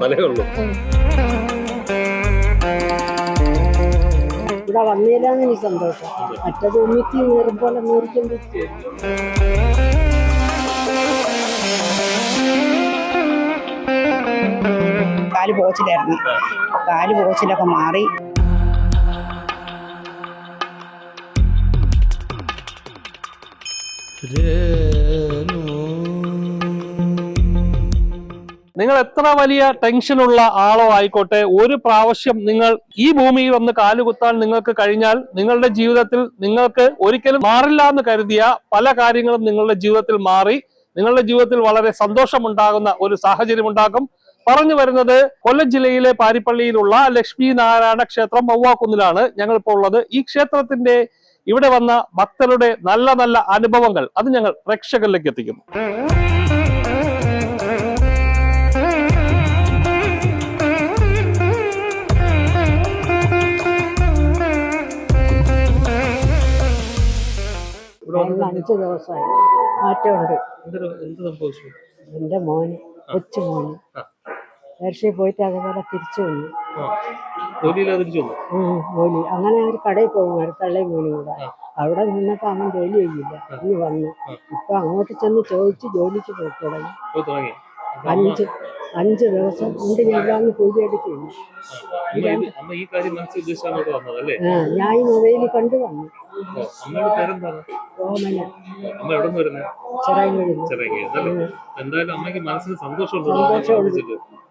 ഇന്നലെ ഉള്ളൂ. ഇവിടെ വന്നില്ലാന്ന് എനിക്ക് സന്തോഷം. മറ്റത് ഉമ്മിക്ക് നേറുപോലെ നൂറിക്കൊണ്ടിരിക്കും. കാല് പോച്ചിലായിരുന്നു, കാല് പോച്ചിലൊക്കെ മാറി. നിങ്ങൾ എത്ര വലിയ ടെൻഷനുള്ള ആളോ ആയിക്കോട്ടെ, ഒരു പ്രാവശ്യം നിങ്ങൾ ഈ ഭൂമിയിൽ വന്ന് കാലുകുത്താൻ നിങ്ങൾക്ക് കഴിഞ്ഞാൽ നിങ്ങളുടെ ജീവിതത്തിൽ നിങ്ങൾക്ക് ഒരിക്കലും മാറില്ല എന്ന് കരുതിയ പല കാര്യങ്ങളും നിങ്ങളുടെ ജീവിതത്തിൽ മാറി നിങ്ങളുടെ ജീവിതത്തിൽ വളരെ സന്തോഷമുണ്ടാകുന്ന ഒരു സാഹചര്യം ഉണ്ടാക്കും. പറഞ്ഞു വരുന്നത് കൊല്ലം ജില്ലയിലെ പാരിപ്പള്ളിയിലുള്ള ലക്ഷ്മി നാരായണ ക്ഷേത്രം മൗവാക്കുന്നിലാണ് ഞങ്ങളിപ്പോൾ ഉള്ളത്. ഈ ക്ഷേത്രത്തിന്റെ ഇവിടെ വന്ന ഭക്തരുടെ നല്ല നല്ല അനുഭവങ്ങൾ അത് ഞങ്ങൾ പ്രേക്ഷകരിലേക്ക് എത്തിക്കുന്നു. അന്ന് 5 ദിവസമായി മാറ്റമുണ്ട്. എൻ്റെ മോന്, കൊച്ചു മോന് പേർഷ്യയിൽ പോയിട്ട് അതേപോലെ തിരിച്ചു വന്നു. ജോലി അങ്ങനെ ഒരു കടയിൽ പോകും, തള്ളയും മോനും കൂടെ. അവിടെ നിന്നപ്പോൾ അവൻ ജോലി ചെയ്യില്ല, ഇനി വന്നു. ഇപ്പൊ അങ്ങോട്ട് ചെന്ന് ചോദിച്ച് ജോലിക്ക് പോയി തുടങ്ങി. 5 ദിവസം കൊണ്ട് ഞാന് കൂലി എടുക്കുന്നു. ഞാൻ ഈ മൊബൈലിൽ കണ്ടു വന്നു.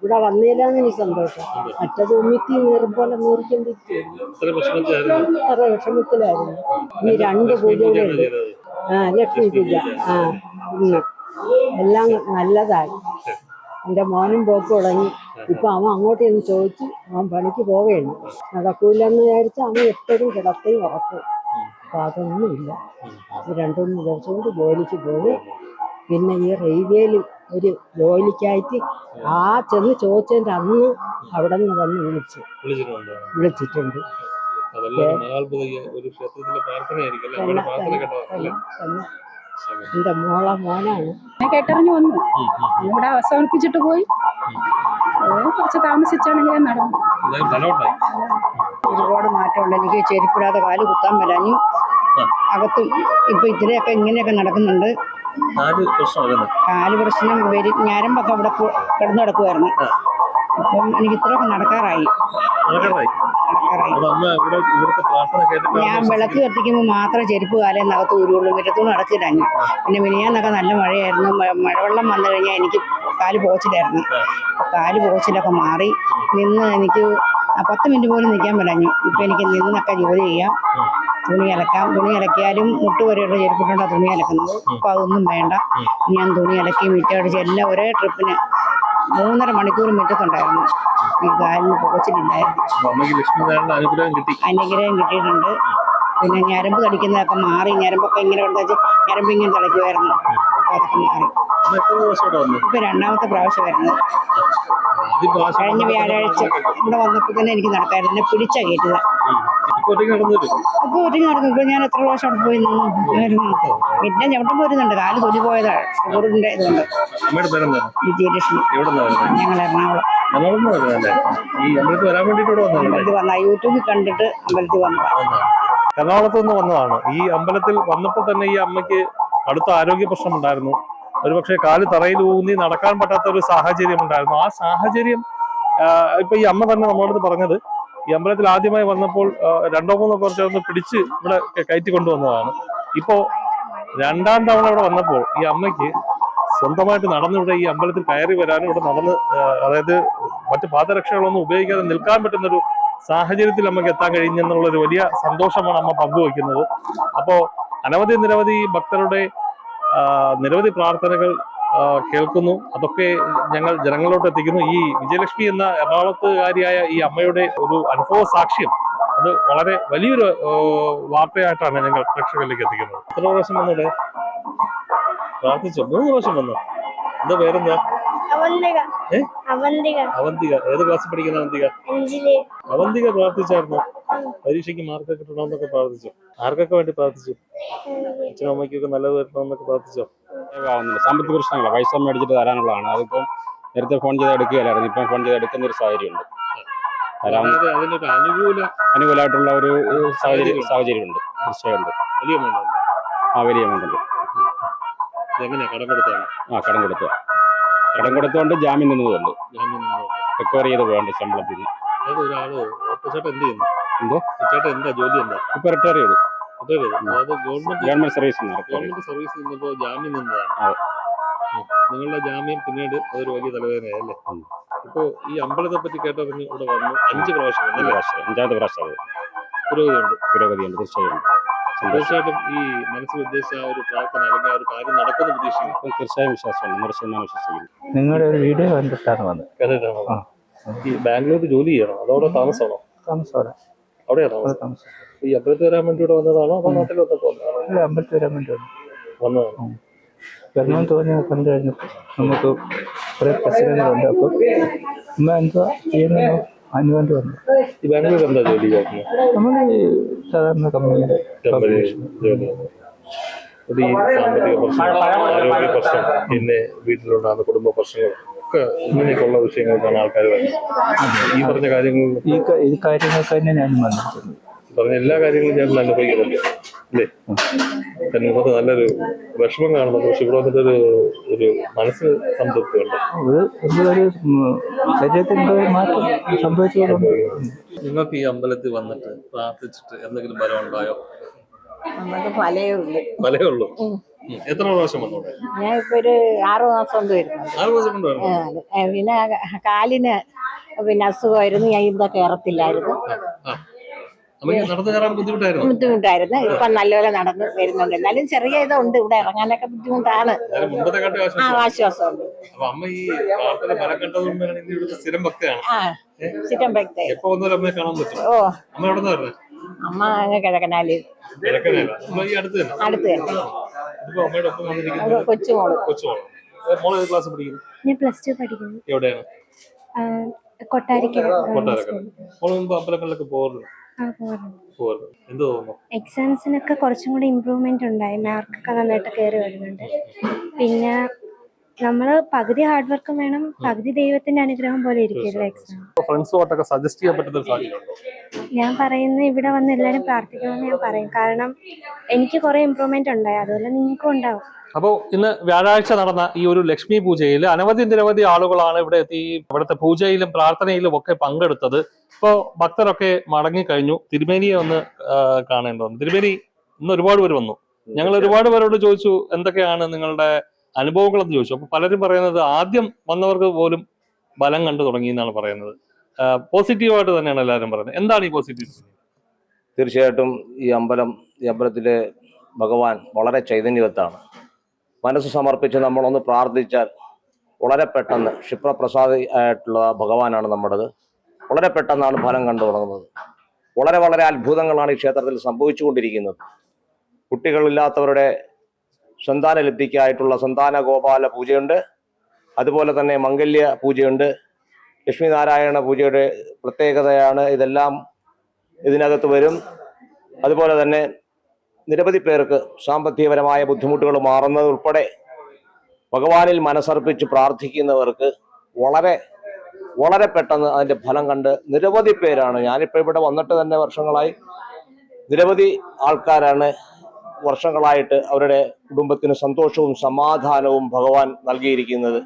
ഇവിടെ വന്നില്ലാന്ന് എനിക്ക് സന്തോഷം. മറ്റത് ഉമ്മിക്ക് നേറുപോലെ നൂറിക്കൊണ്ടിരിക്കും. അത്ര വിഷമത്തിലായിരുന്നു. ഇനി 2 പൂജകളുണ്ട്. ലക്ഷ്മി പൂജ ഇന്ന് എല്ലാം നല്ലതായി. എൻ്റെ മോനും പോക്ക് തുടങ്ങി. ഇപ്പൊ അവൻ അങ്ങോട്ട് ചെന്ന് ചോദിച്ച് അവൻ പണിക്ക് പോവുകയാണ്. നടക്കൂലെന്ന് വിചാരിച്ച അവൻ എപ്പോഴും കിടക്കുകയും ഉറക്കും. അപ്പൊ അതൊന്നുമില്ല. 2-3 ദിവസം കൊണ്ട് ജോലിക്ക് പോകും. പിന്നെ ഈ റെയിൽവേയിൽ ഒരു ജോലിക്കായിട്ട് ചെന്ന് ചോദിച്ചതിൻ്റെ അന്ന് അവിടെ നിന്ന് വന്ന് വിളിച്ചിട്ടുണ്ട്. എന്റെ മോനാണ്. കേട്ടറിഞ്ഞു വന്നു. ഇവിടെ അവസാനിപ്പിച്ചിട്ട് പോയി. കുറച്ച് താമസിച്ചാണെങ്കിലും നടന്നു. ഒരുപാട് മാറ്റമുണ്ട്. എനിക്ക് ചെരുപ്പിടാതെ കാല് കുത്താൻ വരാഞ്ഞു. അകത്തും ഇപ്പൊ ഇതിലെയൊക്കെ ഇങ്ങനെയൊക്കെ നടക്കുന്നുണ്ട്. കാല് പ്രശ്നം ഞരമ്പൊക്കെ അവിടെ കിടന്നു കിടക്കുമായിരുന്നു. ഇപ്പം എനിക്ക് ഇത്രയൊക്കെ നടക്കാറായി. ഞാൻ വിളക്ക് കത്തിക്കുമ്പോൾ മാത്രം ചെരുപ്പ് കാലേന്നകത്ത് ഊരുള്ളൂ. മുറ്റത്തൂന്ന് അടച്ചിടാഞ്ഞു. പിന്നെ മിനിയാന്നൊക്കെ നല്ല മഴയായിരുന്നു. മഴവെള്ളം വന്നു കഴിഞ്ഞാൽ എനിക്ക് കാല് പോച്ചിലായിരുന്നു. കാല് പോച്ചിലൊക്കെ മാറി. നിന്ന് എനിക്ക് 10 മിനിറ്റ് പോലും നിൽക്കാൻ പറ്റഞ്ഞു. ഇപ്പം എനിക്ക് നിന്നൊക്കെ ജോലി ചെയ്യാം. തുണി അലക്കാം. തുണി അലക്കിയാലും മുട്ടുവരെയുള്ള ചെരുപ്പിട്ടുണ്ടാണ് തുണി അലക്കുന്നത്. അപ്പം അതൊന്നും വേണ്ട. ഞാൻ തുണി അലക്കി മിറ്റടിച്ച് എല്ലാം ഒരേ ട്രിപ്പിന് 3.5 മണിക്കൂർ മുറ്റത്തുണ്ടായിരുന്നു. ഈ കാലിന് പോച്ചിലില്ലായിരുന്നു. അനുഗ്രഹം കിട്ടിയിട്ടുണ്ട്. പിന്നെ ഞരമ്പ് തടിക്കുന്നതൊക്കെ മാറി. ഞരമ്പൊക്കെ ഇങ്ങനെ കൊണ്ടുവച്ച് ഞരമ്പ് ഇങ്ങനെ തളിക്കുമായിരുന്നു. അതൊക്കെ മാറി. ഇപ്പൊ 2ാമത്തെ പ്രാവശ്യം വരുന്നത്. കഴിഞ്ഞ വ്യാഴാഴ്ച ഇവിടെ വന്നപ്പോൾ തന്നെ എനിക്ക് നടക്കായിരുന്നു. എന്നെ പിടിച്ചാ കയറ്റുക. അപ്പൊ ഒറ്റയ്ക്ക് നടക്കും. ഇപ്പൊ ഞാൻ എത്ര പ്രാവശ്യം അവിടെ പോയി നിന്നു. പിന്നെ ചവിട്ടം പോരുന്നുണ്ട്. കാല് തൊലി പോയതാണ്. ഷുഗറിന്റെ ഇതുണ്ട്. വിജയലക്ഷ്മി. ഞങ്ങൾ എറണാകുളം. അമ്പലത്തിൽ വന്ന യൂട്യൂബിൽ കണ്ടിട്ട് അമ്പലത്തിൽ വന്നതാണ്. എറണാകുളത്ത് നിന്ന് വന്നതാണ്. ഈ അമ്പലത്തിൽ വന്നപ്പോൾ തന്നെ ഈ അമ്മയ്ക്ക് അടുത്ത ആരോഗ്യ പ്രശ്നമുണ്ടായിരുന്നു. ഒരുപക്ഷെ കാല് തറയിൽ ഊന്നി നടക്കാൻ പറ്റാത്ത ഒരു സാഹചര്യം ഉണ്ടായിരുന്നു. ആ സാഹചര്യം ഇപ്പൊ ഈ അമ്മ തന്നെ നമ്മളോട് പറഞ്ഞത്, ഈ അമ്പലത്തിൽ ആദ്യമായി വന്നപ്പോൾ 2-3 പേർ ചേർന്ന് പിടിച്ച് ഇവിടെ കയറ്റി കൊണ്ടുവന്നതാണ്. ഇപ്പോ 2ാം തവണ ഇവിടെ വന്നപ്പോൾ ഈ അമ്മയ്ക്ക് സ്വന്തമായിട്ട് നടന്നിവിടെ ഈ അമ്പലത്തിൽ കയറി വരാനും ഇവിടെ നടന്ന്, അതായത് മറ്റു പാദരക്ഷകളൊന്നും ഉപയോഗിക്കാതെ നിൽക്കാൻ പറ്റുന്നൊരു സാഹചര്യത്തിൽ അമ്മയ്ക്ക് എത്താൻ കഴിഞ്ഞെന്നുള്ളൊരു വലിയ സന്തോഷമാണ് അമ്മ പങ്കുവയ്ക്കുന്നത്. അപ്പോ നിരവധി ഭക്തരുടെ നിരവധി പ്രാർത്ഥനകൾ കേൾക്കുന്നു. അതൊക്കെ ഞങ്ങൾ ജനങ്ങളിലോട്ട് എത്തിക്കുന്നു. ഈ വിജയലക്ഷ്മി എന്ന എറണാകുളത്തുകാരിയായ ഈ അമ്മയുടെ ഒരു അനുഭവ സാക്ഷ്യം അത് വളരെ വലിയൊരു വാർത്തയായിട്ടാണ് ഞങ്ങൾ പ്രേക്ഷകരിലേക്ക് എത്തിക്കുന്നത്. എത്ര പ്രാവശ്യം വന്നൂടെ പ്രാർത്ഥിച്ചോ? 3 പ്രാവശ്യം വന്നു. എന്താ പേരെന്താ? അവന്തിക. ഏത് ക്ലാസ്സിൽ പഠിക്കുന്ന അവന്തിക? അവന്തിക പ്രാർത്ഥിച്ചായിരുന്നു. പരീക്ഷയ്ക്ക് മാർക്ക് കിട്ടണമെന്നൊക്കെ പ്രാർത്ഥിച്ചു. ആർക്കൊക്കെ വേണ്ടി പ്രാർത്ഥിച്ചു? അച്ഛനും അമ്മയ്ക്കൊക്കെ നല്ലത് വരണമെന്നൊക്കെ പ്രാർത്ഥിച്ചോ? സാമ്പത്തിക പ്രശ്നങ്ങളാണ്. പൈസ മേടിച്ചിട്ട് തരാനുള്ളതാണ്. അതിപ്പം നേരത്തെ ഫോൺ ചെയ്ത് എടുക്കുകയല്ലായിരുന്നു, ഇപ്പം ഫോൺ ചെയ്ത് എടുക്കുന്ന ഒരു സാഹചര്യമുണ്ട്. അതായത് അതിനൊരു അനുകൂലമായിട്ടുള്ള ഒരു സാഹചര്യമുണ്ട്, തീർച്ചയായുണ്ട്. വലിയ എമൗണ്ട് ഉണ്ട്. വലിയ എമൗണ്ട് ഉണ്ട്. ഇതെങ്ങനെയാ കടം കൊടുത്താണ്? കടം കൊടുത്തുകൊണ്ട് ജാമ്യം നിന്നതുകൊണ്ട് ജാമ്യം നിന്നതുകൊണ്ട് റിക്കവർ ചെയ്ത് പോകേണ്ട ശമ്പളത്തിൽ നിന്ന്. അതായത് ഒരാള് ചേട്ടൻ എന്ത് ചെയ്യുന്നു? എന്തോ ചേട്ടൻ എന്താ ജോലി എന്താ? ഇപ്പൊ റിട്ടയർ ചെയ്തു. അതായത് ഗവൺമെന്റ് സർവീസ് ഗവൺമെന്റ് സർവീസ് നിന്നപ്പോ ജാമ്യം നിന്നതാണ്. അതെ. നിങ്ങളുടെ ജാമ്യം പിന്നീട് അതൊരു വലിയ തലവേദനയല്ലേ? ഇപ്പൊ ഈ അമ്പലത്തെ പറ്റി കേട്ടറിഞ്ഞ് ഇവിടെ വന്നു 5 പ്രാവശ്യം വന്നല്ലേ? 5ാമത്തെ പ്രാവശ്യം. പുരോഗതിയുണ്ട് തീർച്ചയായും. തീർച്ചയായിട്ടും ഈ മനസ്സിൽ ഉദ്ദേശിച്ച ആ ഒരു പ്രാർത്ഥന അല്ലെങ്കിൽ ആ ഒരു കാര്യം നടക്കുന്ന പ്രതീക്ഷിക്കുന്നു. തീർച്ചയായും വിശ്വാസമുണ്ട്, 100% വിശ്വസിക്കുന്നു. നിങ്ങളുടെ ഒരു വീഡിയോ കണ്ടിട്ടാണ് വന്നത്. ഈ ബാംഗ്ലൂർ ജോലി ചെയ്യണോ അതോടെ താമസമാണോ? താമസം അവിടെയാ താമസം. ഈ അമ്പലത്തിൽ വരാൻ വേണ്ടി ഇവിടെ വന്നതാണോ അതോ നാട്ടിൽ വന്നപ്പോ വന്നതാണോ? അമ്പലത്തിൽ വരാൻ വേണ്ടി വന്നതാണ്. വരണമെന്ന് തോന്നിയ കണ്ടു കഴിഞ്ഞപ്പോൾ നമുക്ക് കുറെ പ്രശ്നങ്ങളുണ്ട്. അപ്പോൾ അമ്മ എന്താ ചെയ്യുന്നതിനോ അതിനുവേണ്ടി വന്നു. ഈ ബാംഗ്ലൂർ എന്താ ജോലി ചെയ്യുന്നത്? നമ്മൾ സാധാരണ കമ്പനിയിൽ ജോലി. ഈ സാമ്പത്തിക പ്രശ്നം, ആരോഗ്യ പ്രശ്നം, പിന്നെ വീട്ടിലുണ്ടാകുന്ന കുടുംബ പ്രശ്നങ്ങൾ ഒക്കെ ഇങ്ങനെയൊക്കെയുള്ള വിഷയങ്ങൾക്കാണ് ആൾക്കാർ വരുന്നത്. ഈ പറഞ്ഞ കാര്യങ്ങൾ ഈ കാര്യങ്ങൾക്ക് തന്നെ ഞാനും വന്നിട്ടുണ്ട്. പറഞ്ഞ എല്ലാ കാര്യങ്ങളും ഞാൻ അനുഭവിക്കുന്നുണ്ട് അല്ലേ? മുഖത്ത് നല്ലൊരു വിഷമം കാണുന്നുണ്ട്. പക്ഷെ ഇവിടെ വന്നിട്ട് ഒരു മനസ്സ് സംതൃപ്തി ഉണ്ട്. ഒരു ശരീരത്തിന് മാറ്റം സംഭവിച്ചതുകൊണ്ട്. നിങ്ങൾക്ക് ഈ അമ്പലത്തിൽ വന്നിട്ട് പ്രാർത്ഥിച്ചിട്ട് എന്തെങ്കിലും ഫലം ഉണ്ടായോ? നമുക്ക് ഫലേ ഉള്ളൂ. എത്ര പ്രാവശ്യം വന്നോട്ടെ? ഞാൻ ഇപ്പൊ ഒരു 6 മാസം കൊണ്ട് വരുന്നുണ്ട്. 6 മാസം കൊണ്ട് വരുന്നു. പിന്നെ കാലിന് അസുഖമായിരുന്നു, ഞാൻ ഇവിടെ കയറത്തില്ലായിരുന്നു. നടന്നു കയറാൻ ബുദ്ധിമുട്ടായിരുന്നു. ഇപ്പൊ നല്ലപോലെ നടന്ന് വരുന്നുണ്ട്. എന്നാലും ചെറിയ ഇതുണ്ട്, ഇവിടെ ഇറങ്ങാനൊക്കെ ബുദ്ധിമുട്ടാണ്. ആശ്വാസമുണ്ട്. സ്ഥിരം ഭക്തയാണ്. സ്ഥിരം ഭക്തയാണ്. എപ്പോ വന്നാലും അമ്മയെ കാണാൻ പറ്റും. ഓ, അമ്മ എവിടെ നിന്ന് വരുന്നത്? അമ്മ അങ്ങ് കിഴക്കനാല്. അടുത്ത് തന്നെ. അമ്മയുടെ ഒപ്പം വന്നിരിക്കുന്നത് കൊച്ചുമോള്. മോള് ഏത് ക്ലാസ് പഠിക്കുന്നു? ഞാൻ +2 പഠിക്കുന്നു. എവിടെയാണ്? കൊട്ടാരക്കര. മോള് മുമ്പ് അമ്പലങ്ങളിലൊക്കെ പോകാറുണ്ട്? എന്ത് തോന്നുന്നു? എക്സാംസിനൊക്കെ കുറച്ചും കൂടി ഇമ്പ്രൂവ്മെന്റ് ഉണ്ടായി, മാർക്കൊക്കെ നന്നായിട്ട് കയറി വരുന്നുണ്ട്. പിന്നെ നമ്മള് പകുതി ഹാർഡ് വർക്കും വേണം, പകുതി ദൈവത്തിന്റെ അനുഗ്രഹം പോലെ ഇരിക്കില്ല എക്സാം. ഫ്രണ്ട്സുമായിട്ടൊക്കെ സജസ്റ്റ് ചെയ്യാൻ പറ്റുന്ന ഒരു സാധ്യതയുണ്ടോ? ഞാൻ പറയുന്നത് ഇവിടെ വന്ന് എല്ലാവരും പ്രാർത്ഥിക്കണമെന്ന് ഞാൻ പറയും. കാരണം എനിക്ക് കുറെ ഇമ്പ്രൂവ്മെന്റ് ഉണ്ടായി, അതുപോലെ നിങ്ങൾക്കും ഉണ്ടാവും. അപ്പോൾ ഇന്ന് വ്യാഴാഴ്ച നടന്ന ഈ ഒരു ലക്ഷ്മി പൂജയിൽ നിരവധി ആളുകളാണ് ഇവിടെ എത്തി ഇവിടുത്തെ പൂജയിലും പ്രാർത്ഥനയിലും ഒക്കെ പങ്കെടുത്തത്. ഇപ്പോൾ ഭക്തരൊക്കെ മടങ്ങിക്കഴിഞ്ഞു. തിരുമേനിയെ ഒന്ന് കാണേണ്ടതുണ്ട്. തിരുമേനി, ഇന്ന് ഒരുപാട് പേര് വന്നു. ഞങ്ങൾ ഒരുപാട് പേരോട് ചോദിച്ചു എന്തൊക്കെയാണ് നിങ്ങളുടെ അനുഭവങ്ങളെന്ന് ചോദിച്ചു. അപ്പൊ പലരും പറയുന്നത് ആദ്യം വന്നവർക്ക് പോലും ബലം കണ്ടു തുടങ്ങി എന്നാണ് പറയുന്നത്. പോസിറ്റീവായിട്ട് തന്നെയാണ് എല്ലാവരും പറയുന്നത്. എന്താണ് ഈ പോസിറ്റീവ്? തീർച്ചയായിട്ടും ഈ അമ്പലത്തിലെ ഭഗവാൻ വളരെ ചൈതന്യവത്താണ്. മനസ്സ് സമർപ്പിച്ച് നമ്മളൊന്ന് പ്രാർത്ഥിച്ചാൽ വളരെ പെട്ടെന്ന് ക്ഷിപ്രപ്രസാദി ആയിട്ടുള്ള ഭഗവാനാണ് നമ്മുടേത്. വളരെ പെട്ടെന്നാണ് ഫലം കണ്ടു തുടങ്ങുന്നത്. വളരെ അത്ഭുതങ്ങളാണ് ഈ ക്ഷേത്രത്തിൽ സംഭവിച്ചുകൊണ്ടിരിക്കുന്നത്. കുട്ടികളില്ലാത്തവരുടെ സന്താനലബ്ധിക്കായിട്ടുള്ള സന്താന ഗോപാല പൂജയുണ്ട്. അതുപോലെ തന്നെ മംഗല്യ പൂജയുണ്ട്. ലക്ഷ്മീനാരായണ പൂജയുടെ പ്രത്യേകതയാണ് ഇതെല്ലാം ഇതിനകത്ത് വരും. അതുപോലെ തന്നെ നിരവധി പേർക്ക് സാമ്പത്തികപരമായ ബുദ്ധിമുട്ടുകൾ മാറുന്നത് ഉൾപ്പെടെ ഭഗവാനിൽ മനസ്സർപ്പിച്ച് പ്രാർത്ഥിക്കുന്നവർക്ക് വളരെ പെട്ടെന്ന് അതിൻ്റെ ഫലം കണ്ട് നിരവധി പേരാണ്. ഞാനിപ്പോൾ ഇവിടെ വന്നിട്ട് തന്നെ വർഷങ്ങളായി. നിരവധി ആൾക്കാരാണ് വർഷങ്ങളായിട്ട് അവരുടെ കുടുംബത്തിന് സന്തോഷവും സമാധാനവും ഭഗവാൻ നൽകിയിരിക്കുന്നത്.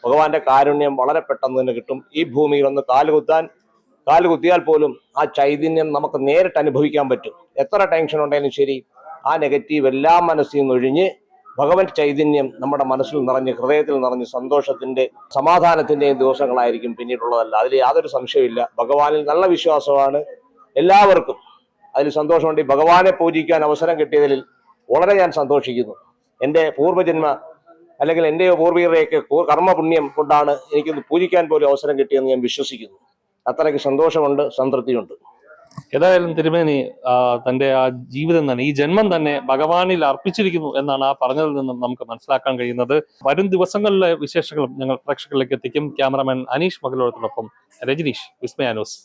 ഭഗവാന്റെ കാരുണ്യം വളരെ പെട്ടെന്ന് തന്നെ കിട്ടും. ഈ ഭൂമിയിൽ ഒന്ന് കാലുകുത്തിയാൽ പോലും ആ ചൈതന്യം നമുക്ക് നേരിട്ട് അനുഭവിക്കാൻ പറ്റും. എത്ര ടെൻഷൻ ഉണ്ടെങ്കിലും ശരി, ആ നെഗറ്റീവ് എല്ലാം മനസ്സിൽ നിന്നൊഴിഞ്ഞ് ഭഗവൻ ചൈതന്യം നമ്മുടെ മനസ്സിൽ നിറഞ്ഞ് ഹൃദയത്തിൽ നിറഞ്ഞ് സന്തോഷത്തിന്റെ സമാധാനത്തിന്റെയും ദിവസങ്ങളായിരിക്കും പിന്നീടുള്ളതല്ല. അതിൽ യാതൊരു സംശയമില്ല. ഭഗവാനിൽ നല്ല വിശ്വാസമാണ് എല്ലാവർക്കും. അതിൽ സന്തോഷമുണ്ട്. ഭഗവാനെ പൂജിക്കാൻ അവസരം കിട്ടിയതിൽ വളരെ ഞാൻ സന്തോഷിക്കുന്നു. എൻ്റെ പൂർവ്വജന്മ അല്ലെങ്കിൽ എൻ്റെ പൂർവികരെയൊക്കെ കർമ്മപുണ്യം കൊണ്ടാണ് എനിക്കൊന്ന് പൂജിക്കാൻ പോലും അവസരം കിട്ടിയെന്ന് ഞാൻ വിശ്വസിക്കുന്നു. അത്രയ്ക്ക് സന്തോഷമുണ്ട്, സംതൃപ്തിയുണ്ട്. ഏതായാലും തിരുമേനി തന്റെ ആ ജീവിതം തന്നെ, ഈ ജന്മം തന്നെ ഭഗവാനിൽ അർപ്പിച്ചിരിക്കുന്നു എന്നാണ് ആ പറഞ്ഞതിൽ നിന്നും നമുക്ക് മനസ്സിലാക്കാൻ കഴിയുന്നത്. വരും ദിവസങ്ങളിലെ വിശേഷങ്ങളും ഞങ്ങൾ പ്രേക്ഷകരിലേക്ക് എത്തിക്കും. ക്യാമറാമാൻ അനീഷ് മകളോടൊപ്പം രജനീഷ്, വിസ്മയ ന്യൂസ്.